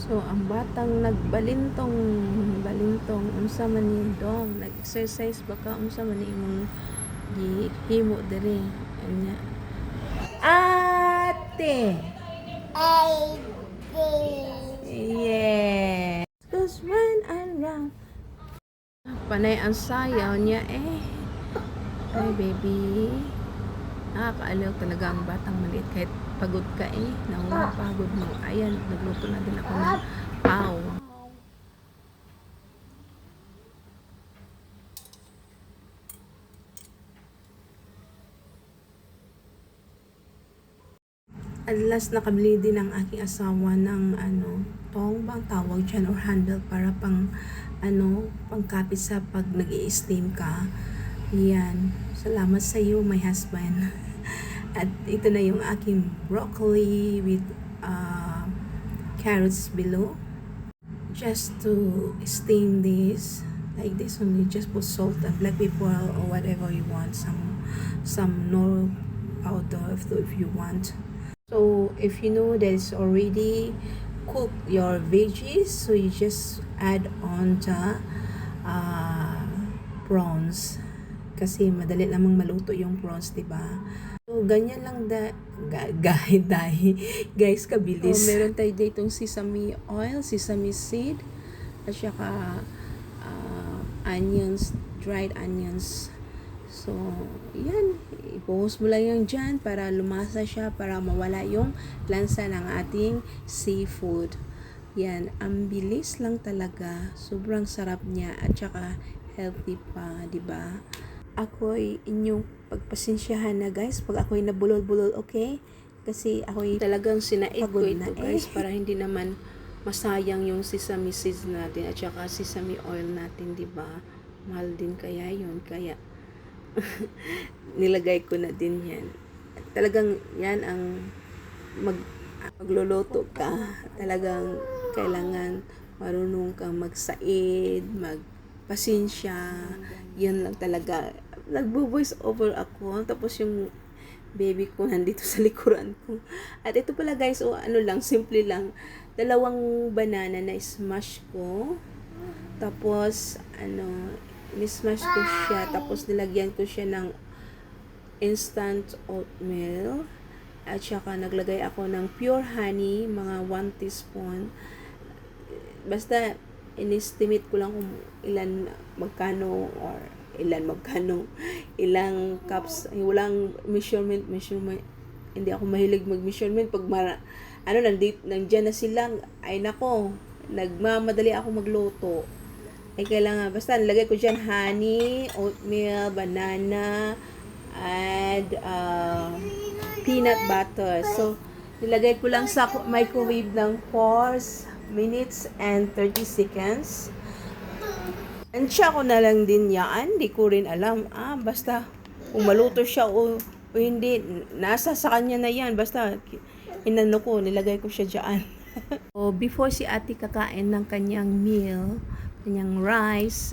So ang batang balintong unsa man ni dong nag-exercise baka unsa man imong gihimo diri anya. Ate. Yes. Goes round and round. Panay ang sayaw niya eh. Ay baby. Nakakaalaw talaga ang batang maliit kahit pagod ka eh. Pagod mo. Ayan, nagluto na din ako ng pao. At last, nakabili din ang aking asawa ng tong bang tawag dyan or handle para pang pangkapit sa pag nag-i-steam ka. Yan. Salamat sa iyo, my husband. At ito na yung aking broccoli with carrots below. Just to steam this like this only, just put salt and black pepper or whatever you want, some nor powder if you want. So if you know that it's already cooked your veggies, so you just add on the prawns kasi madali namang maluto yung prawns, diba? So ganyan lang guys, kabilis. So meron tayo ditong sesame oil, sesame seed, at saka onions, dried onions. So, yan. Ipohos mo lang yung dyan para lumasa siya, para mawala yung lansa ng ating seafood. Yan. Ang bilis lang talaga. Sobrang sarap niya at saka healthy pa, diba? Ako'y inyong pagpasensyahan na guys pag ako'y nabulol-bulol, okay? Kasi ako'y talagang sinait ko ito guys para hindi naman masayang yung sesame seeds natin at saka sesame oil natin, diba? Mahal din kaya yun. Kaya nilagay ko na din yan. Talagang yan ang magluluto ka. Talagang kailangan marunong kang magsaid, magpasensya. Yan lang talaga. Nagbo-voice over ako. Tapos yung baby ko nandito sa likuran ko. At ito pala guys, lang, simple lang. 2 banana na smash ko. Tapos, ni-smash ko siya, tapos nilagyan ko siya ng instant oatmeal, at saka naglagay ako ng pure honey, mga 1 teaspoon. Basta, in-estimate ko lang kung magkano, ilang cups, walang measurement, hindi ako mahilig mag-measurement, pag nandiyan na silang, ay nako, nagmamadali ako magluto. Ay kailangan, basta nilagay ko dyan honey, oatmeal, banana, and peanut butter. So, nilagay ko lang sa microwave ng 4 minutes and 30 seconds. And siya ko na lang din yan. Hindi ko rin alam. Basta kung maluto siya o hindi, nasa sa kanya na yan. Basta nilagay ko siya dyan. So, before si ate kakain ng kanyang meal, kanyang rice,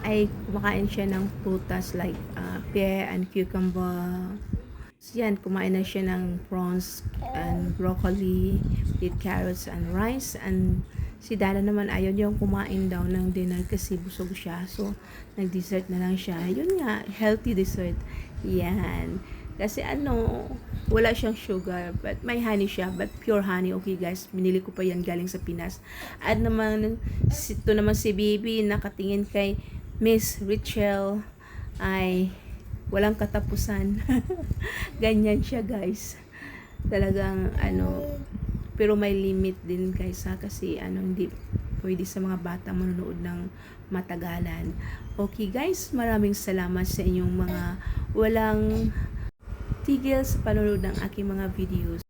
ay kumakain siya ng prutas like pear and cucumber. So, yan, kumain na siya ng prawns and broccoli with carrots and rice. And si Dala naman ayaw niyang kumain daw ng dinner kasi busog siya. So, nag-dessert na lang siya. Yun nga, healthy dessert. Yan. Kasi wala siyang sugar, but may honey siya, but pure honey. Okay guys, binili ko pa yan galing sa Pinas. At naman, ito naman si baby, nakatingin kay Miss Richelle, ay walang katapusan. Ganyan siya guys. Talagang pero may limit din guys kasi hindi pwede sa mga bata manonood ng matagalan. Okay guys, maraming salamat sa inyong mga walang tigil sa panonood ng aking mga videos.